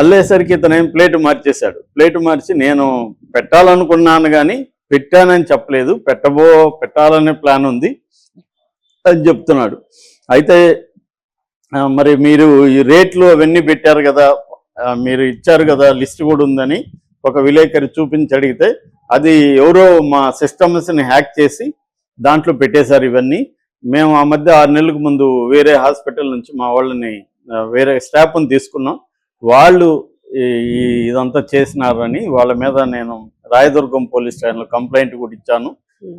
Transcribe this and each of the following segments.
అల్లేసరికి ఇతనేం plate మార్చేశాడు. Plate మార్చి నేను పెట్టాలనుకున్నాను కానీ పెట్టానని చెప్పలేదు, పెట్టాలనే ప్లాన్ ఉంది అని చెప్తున్నాడు. అయితే మరి మీరు ఈ రేట్లు అవన్నీ పెట్టారు కదా, మీరు ఇచ్చారు కదా, లిస్ట్ కూడా ఉందని ఒక విలేకరి చూపించి అడిగితే అది ఎవరో మా సిస్టమ్స్ని హ్యాక్ చేసి దాంట్లో పెట్టేశారు ఇవన్నీ. మేము ఆ మధ్య 6 నెలలకు ముందు వేరే హాస్పిటల్ నుంచి మా వాళ్ళని వేరే స్టాఫ్ని తీసుకున్నాం, వాళ్ళు ఇదంతా చేసినారని వాళ్ళ మీద నేను రాయదుర్గం పోలీస్ స్టేషన్లో కంప్లైంట్ కూడా ఇచ్చాను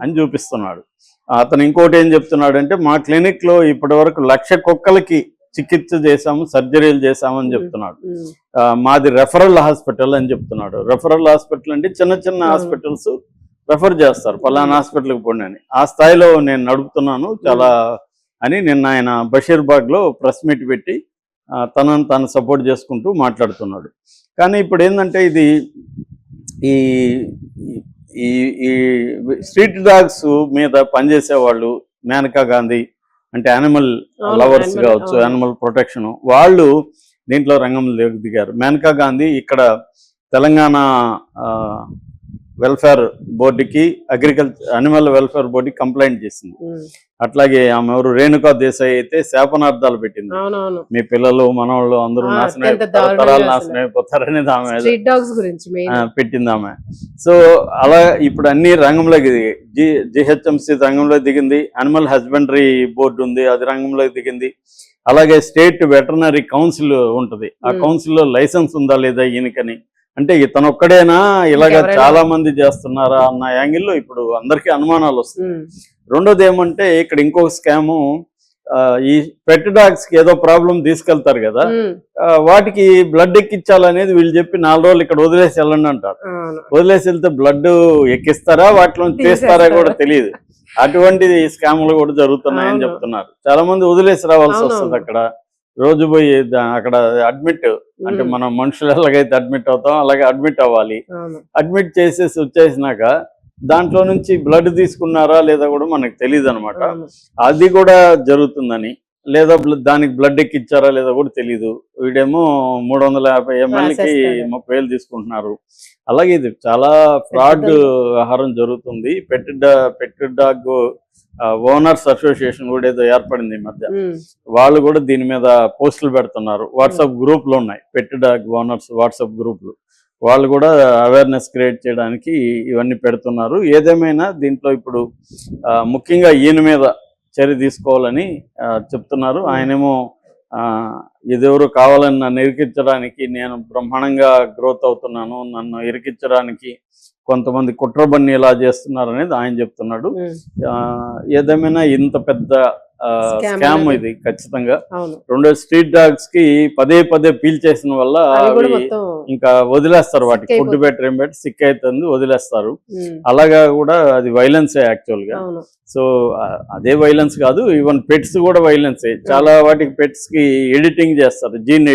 అని చూపిస్తున్నాడు. అతను ఇంకోటి ఏం చెప్తున్నాడంటే మా క్లినిక్లో ఇప్పటి వరకు 1,00,000 కుక్కలకి చికిత్స చేశాము, సర్జరీలు చేశామని చెప్తున్నాడు. మాది రెఫరల్ హాస్పిటల్ అని చెప్తున్నాడు. రెఫరల్ హాస్పిటల్ అంటే చిన్న చిన్న హాస్పిటల్స్ రెఫర్ చేస్తారు, పలానా హాస్పిటల్కి పోండి అని. ఆ స్థాయిలో నేను నడుపుతున్నాను చాలా అని నిన్న ఆయన బషీర్బాగ్లో ప్రెస్ మీట్ పెట్టి తనను తాను సపోర్ట్ చేసుకుంటూ మాట్లాడుతున్నాడు. కానీ ఇప్పుడు ఏంటంటే ఇది ఈ ఈ స్ట్రీట్ డాగ్స్ మీద పనిచేసే వాళ్ళు, మేనకా గాంధీ అంటే యానిమల్ లవర్స్ కావచ్చు, యానిమల్ ప్రొటెక్షన్, వాళ్ళు దీంట్లో రంగంలో దిగారు. మేనకా గాంధీ ఇక్కడ తెలంగాణ వెల్ఫేర్ బోర్డుకి, యానిమల్ వెల్ఫేర్ బోర్డుకి కంప్లైంట్ చేసింది. అట్లాగే ఆమె ఎవరు రేణుకా దేశాయ్ అయితే శాపనార్థాలు పెట్టింది, మీ పిల్లలు మనవాళ్ళు అందరూ తరాలు నాశనం అయిపోతారనేది ఆమె పెట్టింది ఆమె. సో అలా ఇప్పుడు అన్ని రంగంలోకి జిహెచ్ఎంసీ రంగంలో దిగింది, యానిమల్ హస్బెండరీ బోర్డు ఉంది అది రంగంలోకి దిగింది. అలాగే స్టేట్ వెటర్నరీ కౌన్సిల్ ఉంటుంది, ఆ కౌన్సిల్లో లైసెన్స్ ఉందా లేదా ఈయనకని, అంటే ఇతను ఒక్కడేనా ఇలాగ చాలా మంది చేస్తున్నారా అన్న యాంగిల్లో ఇప్పుడు అందరికీ అనుమానాలు వస్తున్నాయి. రెండోది ఏమంటే ఇక్కడ ఇంకొక స్కాము, ఈ పెట్ డాగ్స్ కి ఏదో ప్రాబ్లం తీసుకెళ్తారు కదా, వాటికి బ్లడ్ ఎక్కించాలనేది వీళ్ళు చెప్పి 4 రోజులు ఇక్కడ వదిలేసి వెళ్ళండి అంటారు. వదిలేసి వెళ్తే బ్లడ్ ఎక్కిస్తారా వాటిలో తీస్తారా కూడా తెలియదు. అటువంటి స్కాములు కూడా జరుగుతున్నాయని చెప్తున్నారు. చాలా మంది వదిలేసి రావాల్సి వస్తుంది, అక్కడ రోజు పోయి అక్కడ అడ్మిట్, అంటే మనం మనుషులు ఎలాగైతే అడ్మిట్ అవుతాం అలాగే అడ్మిట్ అవ్వాలి. అడ్మిట్ చేసేసి వచ్చేసినాక దాంట్లో నుంచి బ్లడ్ తీసుకున్నారా లేదా కూడా మనకు తెలియదు అనమాట. అది కూడా జరుగుతుందని, లేదా దానికి బ్లడ్ ఎక్కిచ్చారా లేదా కూడా తెలీదు. వీడేమో 350 mlకి 30,000 తీసుకుంటున్నారు. అలాగే ఇది చాలా ఫ్రాడ్ వ్యవహారం జరుగుతుంది. పెట్ డాగ్ ఓనర్స్ అసోసియేషన్ కూడా ఏదో ఏర్పడింది ఈ మధ్య, వాళ్ళు కూడా దీని మీద పోస్టులు పెడుతున్నారు. వాట్సాప్ గ్రూప్లు ఉన్నాయి, పెట్ డాగ్ ఓనర్స్ వాట్సాప్ గ్రూప్లు, వాళ్ళు కూడా అవేర్నెస్ క్రియేట్ చేయడానికి ఇవన్నీ పెడుతున్నారు. ఏదేమైనా దీంట్లో ఇప్పుడు ముఖ్యంగా ఈయన మీద చర్య తీసుకోవాలని చెప్తున్నారు. ఆయనేమో ఇదెవరు కావాలని నన్ను ఇరికించడానికి, నేను బ్రహ్మాండంగా గ్రోత్ అవుతున్నాను, నన్ను ఇరికించడానికి కొంతమంది కుట్రబన్ని ఇలా చేస్తున్నారు అనేది ఆయన చెప్తున్నాడు. ఏదేమైనా ఇంత పెద్ద స్కామ్ ఇది ఖచ్చితంగా. రెండో స్ట్రీట్ డాగ్స్ కి పదే పీల్చేసిన వల్ల ఇంకా వదిలేస్తారు, వాటికి ఫుడ్ పెట్టి ఏం పెట్టి సిక్ అవుతుంది వదిలేస్తారు. అలాగా కూడా అది వైలెన్సే యాక్చువల్ గా. సో అదే వైలెన్స్ కాదు, ఈవెన్ పెట్స్ కూడా వైలెన్సే. చాలా వాటికి పెట్స్ కి ఎడిటింగ్ చేస్తారు, జీన్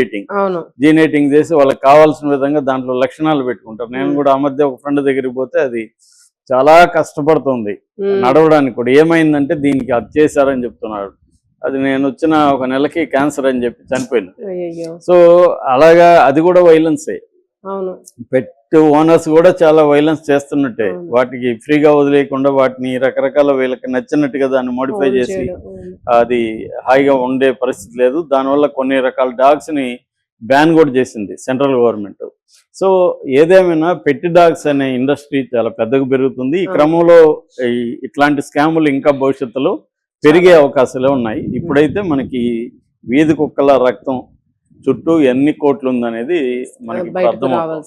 ఎడిటింగ్ చేసి వాళ్ళకి కావాల్సిన విధంగా దాంట్లో లక్షణాలు పెట్టుకుంటారు. నేను కూడా ఆ మధ్య ఒక ఫ్రెండ్ దగ్గరికి పోతే అది చాలా కష్టపడుతుంది నడవడానికి కూడా. ఏమైందంటే దీనికి అది చేశారని చెప్తున్నాడు. అది నేను వచ్చిన 1 నెలకి క్యాన్సర్ అని చెప్పి చనిపోయింది. సో అలాగా అది కూడా వైలెన్సే. పెట్ ఓనర్స్ కూడా చాలా వైలెన్స్ చేస్తున్నట్టే, వాటికి ఫ్రీగా వదిలేయకుండా వాటిని రకరకాల వీళ్ళకి నచ్చినట్టుగా దాన్ని మోడిఫై చేసి అది హాయిగా ఉండే పరిస్థితి లేదు. దానివల్ల కొన్ని రకాల డాగ్స్ ని బ్యాన్ కూడా చేసింది సెంట్రల్ గవర్నమెంట్. సో ఏదేమైనా పెట్ డాగ్స్ అనే ఇండస్ట్రీ చాలా పెద్దగా పెరుగుతుంది. ఈ క్రమంలో ఇట్లాంటి స్కాములు ఇంకా భవిష్యత్తులో పెరిగే అవకాశాలే ఉన్నాయి. ఇప్పుడైతే మనకి వీధి కుక్కల రక్తం చుట్టూ ఎన్ని కోట్లు ఉందనేది మనకి అర్థమవుతుంది.